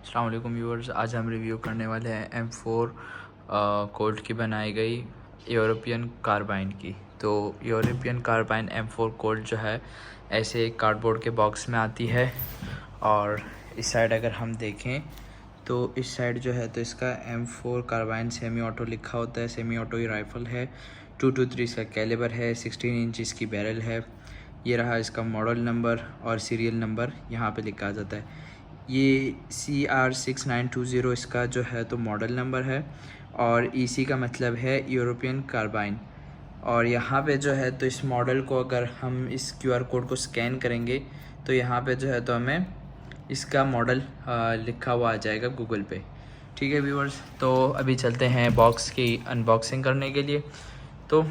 अस्सलाम वालेकुम व्यूअर्स, आज हम रिव्यू करने वाले हैं M4 कोल्ट की बनाई गई यूरोपियन कार्बाइन की। तो यूरोपियन कार्बाइन M4 कोल्ट जो है ऐसे एक कार्डबोर्ड के बॉक्स में आती है। और इस साइड अगर हम देखें तो इस साइड जो है तो इसका M4 कार्बाइन सेमी ऑटो लिखा होता है। सेमी ऑटो ही राइफ़ल है। 223 इसका कैलिबर है। 16 इंच इसकी बैरल है। ये रहा इसका मॉडल नंबर और सीरियल नंबर यहाँ पे लिखा जाता है। ये CR6920 इसका जो है तो मॉडल नंबर है और EC का मतलब है यूरोपियन कार्बाइन। और यहाँ पे जो है तो इस मॉडल को अगर हम इस QR कोड को स्कैन करेंगे तो यहाँ पे जो है तो हमें इसका मॉडल लिखा हुआ आ जाएगा गूगल पे। ठीक है व्यूअर्स, तो अभी चलते हैं बॉक्स की अनबॉक्सिंग करने के लिए। तो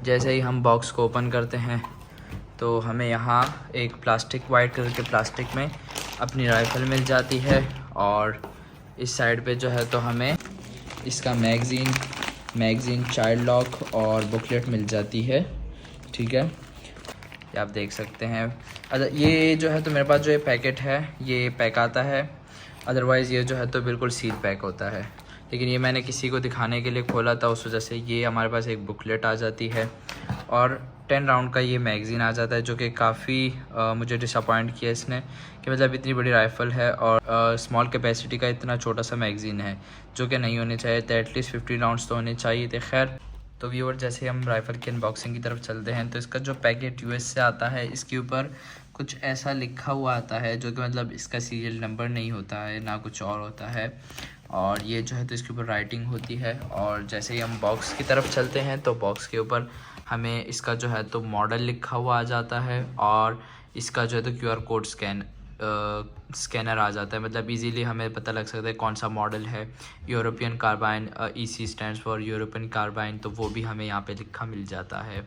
जैसे ही हम बॉक्स को ओपन करते हैं तो हमें यहाँ एक प्लास्टिक वाइट कलर के प्लास्टिक में अपनी राइफ़ल मिल जाती है। और इस साइड पे जो है तो हमें इसका मैगज़ीन चाइल्ड लॉक और बुकलेट मिल जाती है। ठीक है, ये आप देख सकते हैं। अच्छा, ये जो है तो मेरे पास जो ये पैकेट है ये पैक आता है, अदरवाइज़ ये जो है तो बिल्कुल सील पैक होता है। लेकिन ये मैंने किसी को दिखाने के लिए खोला था, उस वजह से ये हमारे पास एक बुकलेट आ जाती है और 10 राउंड का ये मैगज़ीन आ जाता है, जो कि काफ़ी मुझे डिसअपॉइंट किया इसने कि मतलब इतनी बड़ी राइफ़ल है और स्मॉल कैपेसिटी का इतना छोटा सा मैगज़ीन है, जो कि नहीं होने चाहिए थे। एटलीस्ट 15 राउंड्स तो होने चाहिए थे। खैर, तो व्यूअर जैसे हम राइफ़ल की अनबॉक्सिंग की तरफ चलते हैं तो इसका जो पैकेट US से आता है, इसके ऊपर कुछ ऐसा लिखा हुआ आता है जो कि मतलब इसका सीरियल नंबर नहीं होता है, ना कुछ और होता है। और ये जो है तो इसके ऊपर राइटिंग होती है। और जैसे ही हम बॉक्स की तरफ चलते हैं तो बॉक्स के ऊपर हमें इसका जो है तो मॉडल लिखा हुआ आ जाता है और इसका जो है तो QR कोड स्कैनर आ जाता है। मतलब इजीली हमें पता लग सकता है कौन सा मॉडल है। European carbine, EC stands for European carbine, तो वो भी हमें यहाँ पे लिखा मिल जाता है।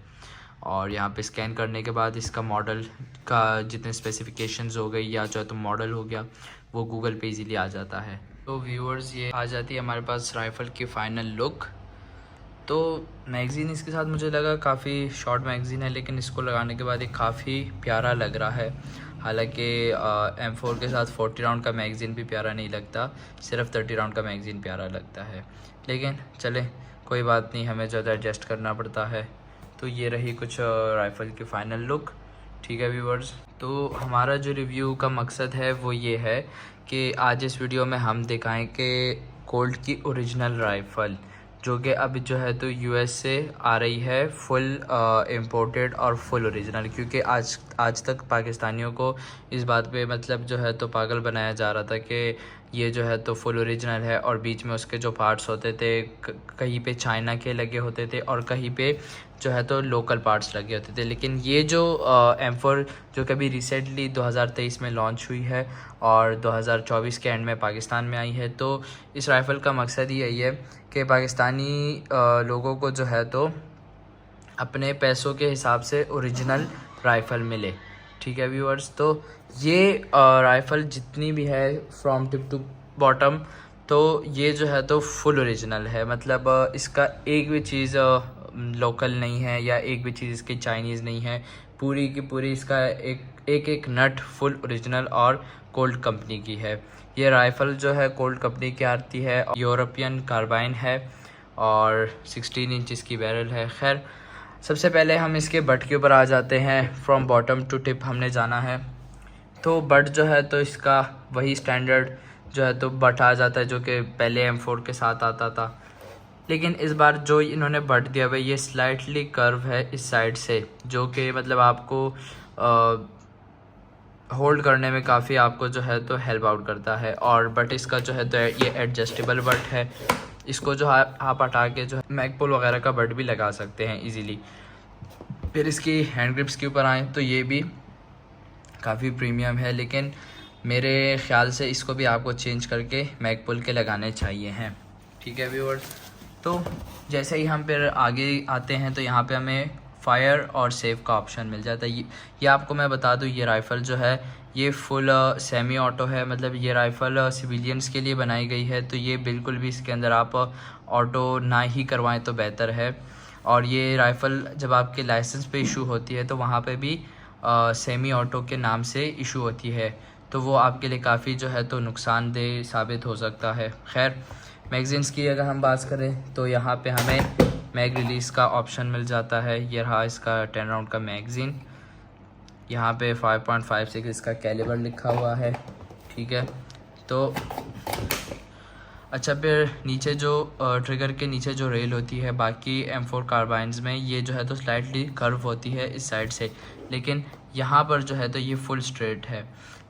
और यहाँ पे स्कैन करने के बाद इसका मॉडल का जितने स्पेसिफिकेशंस हो गई या जो है तो मॉडल हो गया वो गूगल पे इजीली आ जाता है। तो व्यूअर्स, ये आ जाती है हमारे पास राइफ़ल की फ़ाइनल लुक। तो मैगज़ीन इसके साथ मुझे लगा काफ़ी शॉर्ट मैगज़ीन है, लेकिन इसको लगाने के बाद ये काफ़ी प्यारा लग रहा है। हालांकि M4 के साथ 40 राउंड का मैगज़ीन भी प्यारा नहीं लगता, सिर्फ 30 राउंड का मैगज़ीन प्यारा लगता है। लेकिन चले, कोई बात नहीं, हमें ज़्यादा एडजस्ट करना पड़ता है। तो ये रही कुछ राइफ़ल की फ़ाइनल लुक। ठीक है व्यूअर्स, तो हमारा जो रिव्यू का मकसद है वो ये है कि आज इस वीडियो में हम दिखाएं कि कोल्ट की ओरिजिनल राइफ़ल जो कि अभी जो है तो US से आ रही है, फुल इम्पोर्टेड और फुल ओरिजिनल। क्योंकि आज तक पाकिस्तानियों को इस बात पे मतलब जो है तो पागल बनाया जा रहा था कि ये जो है तो फुल ओरिजिनल है और बीच में उसके जो पार्ट्स होते थे कहीं पे चाइना के लगे होते थे और कहीं पे जो है तो लोकल पार्ट्स लगे होते थे। लेकिन ये जो M4 जो कभी रिसेंटली 2023 में लॉन्च हुई है और 2024 के एंड में पाकिस्तान में आई है, तो इस राइफ़ल का मकसद ही यही है कि पाकिस्तानी लोगों को जो है तो अपने पैसों के हिसाब से ओरिजिनल राइफ़ल मिले। ठीक है व्यूअर्स, तो ये राइफ़ल जितनी भी है फ्रॉम टिप टू बॉटम, तो ये जो है तो फुल ओरिजिनल है। मतलब इसका एक भी चीज़ लोकल नहीं है या एक भी चीज़ इसकी चाइनीज़ नहीं है। पूरी की पूरी इसका एक नट फुल ओरिजिनल और कोल्ट कंपनी की है। ये राइफ़ल जो है कोल्ट कंपनी की आती है, यूरोपियन कार्बाइन है और 16 इंच इसकी बैरल है। खैर, सबसे पहले हम इसके बट के ऊपर आ जाते हैं। फ्रॉम बॉटम टू टिप हमने जाना है, तो बट जो है तो इसका वही स्टैंडर्ड जो है तो बट आ जाता है जो कि पहले M4 के साथ आता था। लेकिन इस बार जो इन्होंने बट दिया हुआ है ये स्लाइटली कर्व है इस साइड से, जो कि मतलब आपको होल्ड करने में काफ़ी आपको जो है तो हेल्प आउट करता है। और बट इसका जो है तो ये एडजस्टेबल बट है। इसको जो आप हटा के जो है मैगपुल वगैरह का बट भी लगा सकते हैं इजीली। फिर इसकी हैंड ग्रिप्स के ऊपर आएँ तो ये भी काफ़ी प्रीमियम है, लेकिन मेरे ख़्याल से इसको भी आपको चेंज करके मैगपुल के लगाने चाहिए हैं। ठीक है व्यूअर्स, तो जैसे ही हम फिर आगे आते हैं तो यहाँ पे हमें फायर और सेव का ऑप्शन मिल जाता है। ये आपको मैं बता दूँ, ये राइफ़ल जो है ये फुल सेमी ऑटो है। मतलब ये राइफ़ल सिविलियंस के लिए बनाई गई है, तो ये बिल्कुल भी इसके अंदर आप ऑटो ना ही करवाएं तो बेहतर है। और ये राइफ़ल जब आपके लाइसेंस पे इशू होती है तो वहाँ पे भी सेमी ऑटो के नाम से इशू होती है। तो वो आपके लिए काफ़ी जो है तो नुकसानदेह साबित हो सकता है। खैर, मैगज़ीन्स की अगर हम बात करें तो यहाँ पे हमें मैग रिलीज़ का ऑप्शन मिल जाता है। ये रहा इसका 10 राउंड का मैगज़ीन, यहाँ पे 5.56 इसका कैलिबर लिखा हुआ है, ठीक है। तो अच्छा, फिर नीचे जो ट्रिगर के नीचे जो रेल होती है बाकी M4 कार्बाइन्स में, ये जो है तो स्लाइटली कर्व होती है इस साइड से, लेकिन यहाँ पर जो है तो ये फुल स्ट्रेट है,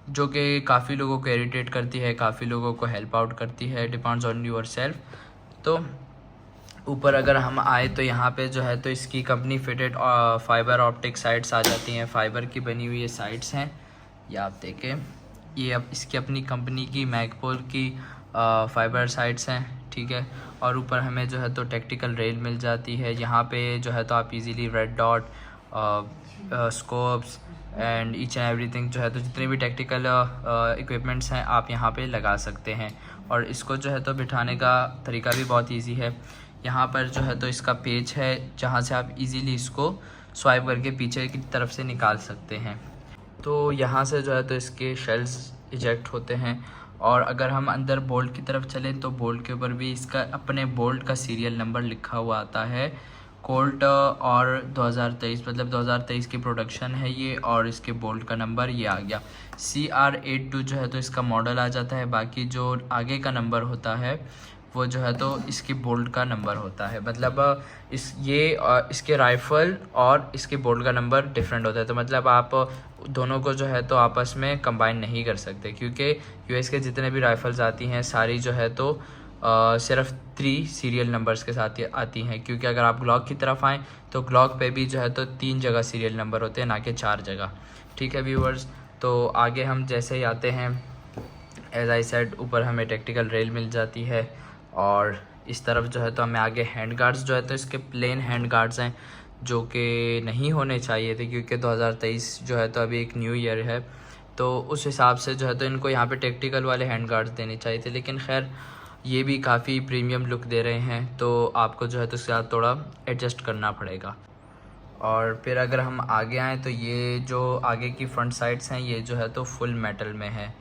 जो कि काफ़ी लोगों को इरिटेट करती है, काफ़ी लोगों को हेल्प आउट करती है, डिपेंड्स ऑन योर सेल्फ। तो ऊपर अगर हम आए तो यहाँ पे जो है तो इसकी company fitted fiber optic sides आ जाती हैं, फाइबर की बनी हुई ये साइड्स हैं, ये आप देखें, ये अब इसकी अपनी कंपनी की मैगपोल की फाइबर साइड्स हैं, ठीक है। और ऊपर हमें जो है तो टैक्टिकल रेल मिल जाती है। यहाँ पे जो है तो आप easily red dot, scopes and each and everything जो है तो जितने भी टैक्टिकल इक्विपमेंट्स हैं आप यहाँ पे लगा सकते हैं। और इसको जो है तो बिठाने का तरीका भी बहुत इजी है। यहाँ पर जो है तो इसका पेज है जहाँ से आप इजीली इसको स्वाइप करके पीछे की तरफ से निकाल सकते हैं। तो यहाँ से जो है तो इसके शेल्स इजेक्ट होते हैं। और अगर हम अंदर बोल्ट की तरफ चलें तो बोल्ट के ऊपर भी इसका अपने बोल्ट का सीरियल नंबर लिखा हुआ आता है। कोल्ट और 2023 मतलब 2023 की प्रोडक्शन है ये, और इसके बोल्ट का नंबर ये आ गया CR82 जो है तो इसका मॉडल आ जाता है। बाकी जो आगे का नंबर होता है वो जो है तो इसकी बोल्ट का नंबर होता है। मतलब इसके राइफ़ल और इसके बोल्ट का नंबर डिफरेंट होता है। तो मतलब आप दोनों को जो है तो आपस में कंबाइन नहीं कर सकते, क्योंकि US के जितने भी राइफ़ल्स आती हैं सारी जो है तो सिर्फ 3 सीरियल नंबर्स के साथ आती हैं। क्योंकि अगर आप ग्लॉक की तरफ आएँ तो ग्लॉक पे भी जो है तो 3 जगह सीरियल नंबर होते हैं, ना कि 4 जगह, ठीक है व्यूअर्स। तो आगे हम जैसे ही आते हैं, एज आई सेड, ऊपर हमें टैक्टिकल रेल मिल जाती है, और इस तरफ जो है तो हमें आगे हैंड गार्ड्स जो है तो इसके प्लेन हैंड गार्ड्स हैं, जो कि नहीं होने चाहिए थे, क्योंकि 2023 जो है तो अभी एक न्यू ईयर है, तो उस हिसाब से जो है तो इनको यहाँ पे टैक्टिकल वाले हैंड गार्ड्स देने चाहिए थे। लेकिन खैर, ये भी काफ़ी प्रीमियम लुक दे रहे हैं, तो आपको जो है तो इसके साथ थोड़ा एडजस्ट करना पड़ेगा। और फिर अगर हम आगे आएँ तो ये जो आगे की फ्रंट साइड्स हैं ये जो है तो फुल मेटल में है,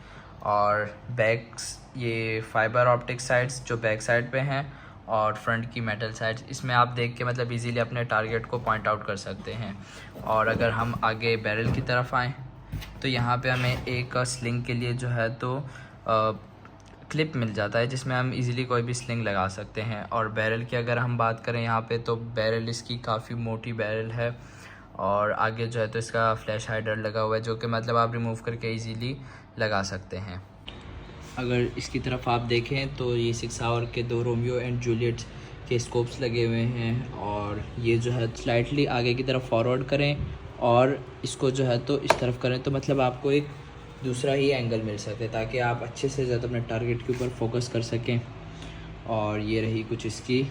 और बैक्स ये फाइबर ऑप्टिक साइड्स जो बैक साइड पे हैं, और फ्रंट की मेटल साइड्स, इसमें आप देख के मतलब इजीली अपने टारगेट को पॉइंट आउट कर सकते हैं। और अगर हम आगे बैरल की तरफ आएँ तो यहाँ पे हमें एक स्लिंग के लिए जो है तो क्लिप मिल जाता है, जिसमें हम इजीली कोई भी स्लिंग लगा सकते हैं। और बैरल की अगर हम बात करें यहाँ पे, तो बैरल इसकी काफ़ी मोटी बैरल है, और आगे जो है तो इसका फ्लैश हाइडर लगा हुआ है, जो कि मतलब आप रिमूव करके इजीली लगा सकते हैं। अगर इसकी तरफ आप देखें तो ये 6 आवर के 2 रोमियो एंड जूलियट के स्कोप्स लगे हुए हैं, और ये जो है स्लाइटली आगे की तरफ फॉरवर्ड करें और इसको जो है तो इस तरफ करें तो मतलब आपको एक दूसरा ही एंगल मिल सकता है, ताकि आप अच्छे से ज़्यादा अपने टारगेट के ऊपर फोकस कर सकें। और ये रही कुछ इसकी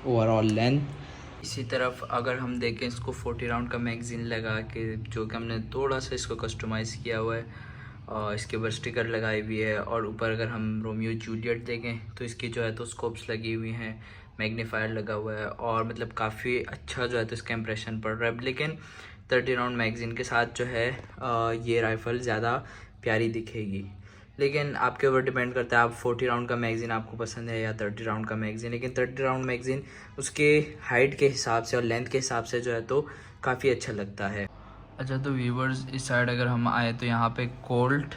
ओवरऑल लेंथ। इसी तरफ अगर हम देखें, इसको 40 राउंड का मैगज़ीन लगा के, जो कि हमने थोड़ा सा इसको कस्टमाइज़ किया हुआ है, इसके ऊपर स्टिकर लगाई हुई है। और ऊपर अगर हम रोमियो जूलियट देखें तो इसकी जो है तो स्कोप्स लगी हुई हैं, मैग्नीफायर लगा हुआ है, और मतलब काफ़ी अच्छा जो है तो इसका इंप्रेशन पड़ रहा है। लेकिन 30 राउंड मैगज़ीन के साथ जो है ये राइफ़ल ज़्यादा प्यारी दिखेगी। लेकिन आपके ऊपर डिपेंड करता है, आप 40 राउंड का मैगज़ीन आपको पसंद है या 30 राउंड का मैगज़ीन। लेकिन 30 राउंड मैगज़ीन उसके हाइट के हिसाब से और लेंथ के हिसाब से जो है तो काफ़ी अच्छा लगता है। अच्छा, तो व्यूवर्स, इस साइड अगर हम आए तो यहाँ पे Colt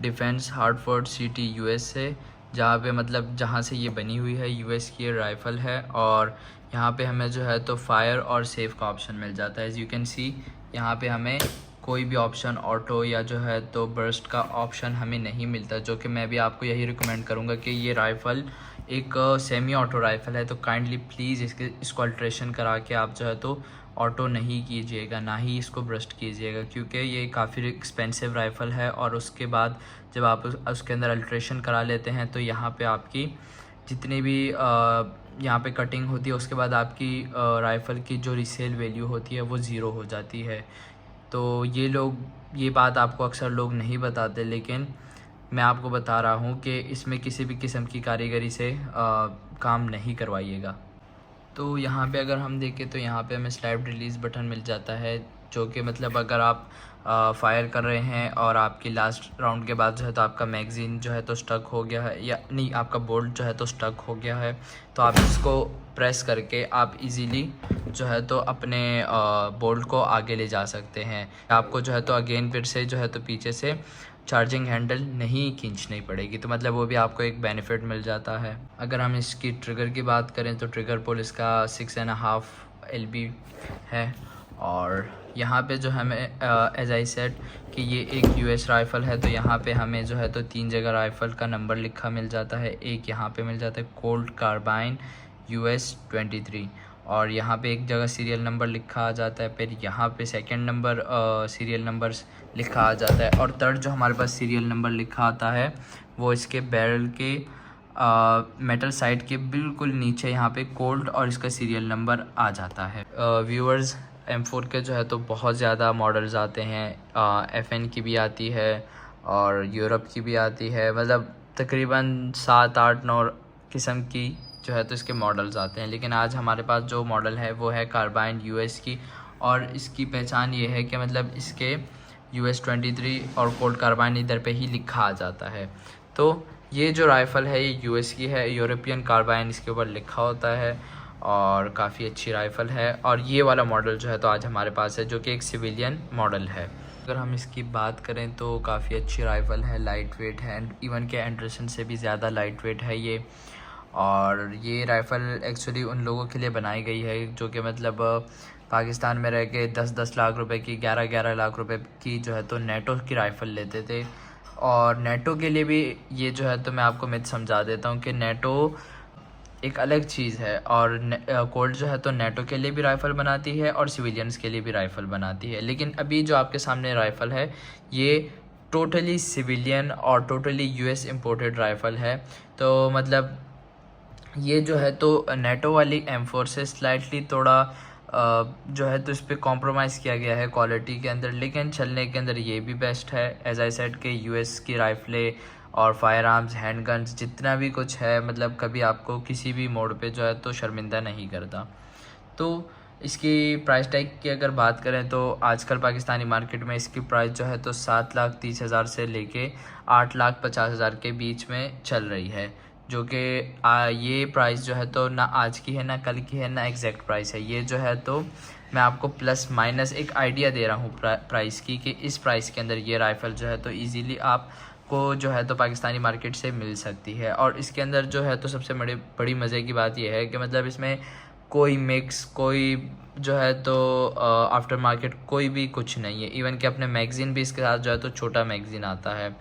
defence Hartford city US है, जहाँ पे मतलब जहाँ से ये बनी हुई है US की ये राइफ़ल है। और यहाँ पे हमें जो है तो फायर और सेफ का ऑप्शन मिल जाता है। एज़ यू कैन सी, यहाँ पे हमें कोई भी ऑप्शन ऑटो या जो है तो बर्स्ट का ऑप्शन हमें नहीं मिलता, जो कि मैं भी आपको यही रिकमेंड करूँगा कि ये राइफ़ल एक सेमी ऑटो राइफ़ल है, तो काइंडली प्लीज़ इसको अल्ट्रेशन करा के आप जो है तो ऑटो नहीं कीजिएगा, ना ही इसको ब्रस्ट कीजिएगा, क्योंकि ये काफ़ी एक्सपेंसिव राइफ़ल है। और उसके बाद जब आप उसके अंदर अल्ट्रेशन करा लेते हैं तो यहाँ पे आपकी जितनी भी यहाँ पे कटिंग होती है, उसके बाद आपकी राइफ़ल की जो रीसेल वैल्यू होती है वो ज़ीरो हो जाती है। तो ये बात आपको अक्सर लोग नहीं बताते, लेकिन मैं आपको बता रहा हूँ कि इसमें किसी भी किस्म की कारीगरी से काम नहीं करवाइएगा। तो यहाँ पे अगर हम देखें तो यहाँ पे हमें स्लाइड रिलीज़ बटन मिल जाता है, जो कि मतलब अगर आप फायर कर रहे हैं और आपकी लास्ट राउंड के बाद जो है तो आपका मैगज़ीन जो है तो स्टक हो गया है, या नहीं आपका बोल्ट जो है तो स्टक हो गया है, तो आप इसको प्रेस करके आप इजीली जो है तो अपने बोल्ट को आगे ले जा सकते हैं। आपको जो है तो अगेन फिर से जो है तो पीछे से चार्जिंग हैंडल नहीं खींचनी पड़ेगी, तो मतलब वो भी आपको एक बेनिफिट मिल जाता है। अगर हम इसकी ट्रिगर की बात करें तो ट्रिगर पुल इसका 6.5 LB है। और यहाँ पे जो हमें एज आई सेड कि ये एक US राइफ़ल है, तो यहाँ पे हमें जो है तो 3 जगह राइफ़ल का नंबर लिखा मिल जाता है। एक यहाँ पे मिल जाता है कोल्ट कार्बाइन US 23, और यहाँ पे एक जगह सीरियल नंबर लिखा आ जाता है। फिर यहाँ पे सेकंड नंबर सीरियल नंबर लिखा आ जाता है, और थर्ड जो हमारे पास सीरियल नंबर लिखा आता है वो इसके बैरल के मेटल साइड के बिल्कुल नीचे यहाँ पे कोल्ट और इसका सीरियल नंबर आ जाता है। व्यूअर्स, M4 के जो है तो बहुत ज़्यादा मॉडल्स आते हैं, FN की भी आती है और यूरोप की भी आती है, मतलब तकरीबन 7, 8, 9 किस्म की जो है तो इसके मॉडल्स आते हैं। लेकिन आज हमारे पास जो मॉडल है वो है कार्बाइन US की, और इसकी पहचान ये है कि मतलब इसके US 23 और कोल्ट कार्बाइन इधर पे ही लिखा आ जाता है। तो ये जो राइफ़ल है ये US की है, यूरोपियन कार्बाइन इसके ऊपर लिखा होता है, और काफ़ी अच्छी राइफ़ल है। और ये वाला मॉडल जो है तो आज हमारे पास है, जो कि एक सिविलियन मॉडल है। अगर हम इसकी बात करें तो काफ़ी अच्छी राइफ़ल है, लाइट वेट है, इवन के एंडरसन से भी ज़्यादा लाइट वेट है ये। और ये राइफ़ल एक्चुअली उन लोगों के लिए बनाई गई है जो कि मतलब पाकिस्तान में रह के 10-10 लाख रुपए की, 11-11 लाख रुपए की जो है तो नेटो की राइफ़ल लेते थे। और नेटो के लिए भी ये जो है तो मैं आपको मिथ समझा देता हूँ कि नेटो एक अलग चीज़ है, और कोल्ट जो है तो नेटो के लिए भी राइफ़ल बनाती है और सिविलियंस के लिए भी राइफ़ल बनाती है। लेकिन अभी जो आपके सामने राइफ़ल है ये टोटली सिविलियन और टोटली US इम्पोर्टेड राइफ़ल है। तो मतलब ये जो है तो नेटो वाली M4 से स्लाइटली थोड़ा जो है तो इस पर कॉम्प्रोमाइज़ किया गया है क्वालिटी के अंदर, लेकिन चलने के अंदर ये भी बेस्ट है। एज आई सेड के US की राइफ़लें और फायर आर्म्स, हैंड गन्स, जितना भी कुछ है मतलब कभी आपको किसी भी मोड़ पे जो है तो शर्मिंदा नहीं करता। तो इसकी प्राइस टैग की अगर बात करें तो आजकल पाकिस्तानी मार्केट में इसकी प्राइस जो है तो 7,30,000 से लेके 8,50,000 के बीच में चल रही है, जो कि ये प्राइस जो है तो ना आज की है, ना कल की है, ना एग्जैक्ट प्राइस है। ये जो है तो मैं आपको प्लस माइनस एक आइडिया दे रहा हूँ प्राइस की, कि इस प्राइस के अंदर ये राइफ़ल जो है तो ईज़िली आपको जो है तो पाकिस्तानी मार्केट से मिल सकती है। और इसके अंदर जो है तो सबसे बड़ी मज़े की बात यह है कि मतलब इसमें कोई मिक्स, कोई जो है तो आफ्टर मार्केट कोई भी कुछ नहीं है। इवन कि अपने मैगज़ीन भी इसके साथ जो है तो छोटा मैगज़ीन आता है,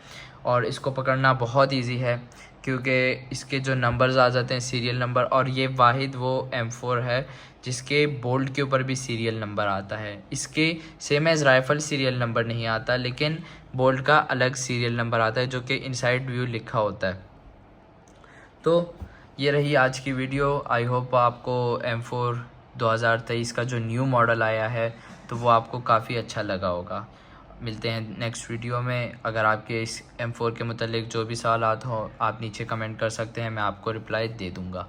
और इसको पकड़ना बहुत इजी है क्योंकि इसके जो नंबर्स आ जाते हैं सीरियल नंबर, और ये वाहिद वो M4 है जिसके बोल्ट के ऊपर भी सीरियल नंबर आता है। इसके same as rifle serial number नहीं आता, लेकिन बोल्ट का अलग सीरियल नंबर आता है जो कि इनसाइड व्यू लिखा होता है। तो ये रही आज की वीडियो। आई होप आपको M4 2023 का जो न्यू मॉडल आया है तो वो आपको काफ़ी अच्छा लगा होगा। मिलते हैं नेक्स्ट वीडियो में। अगर आपके इस M4 के मुतालिक जो भी सवालात हो आप नीचे कमेंट कर सकते हैं, मैं आपको रिप्लाई दे दूँगा।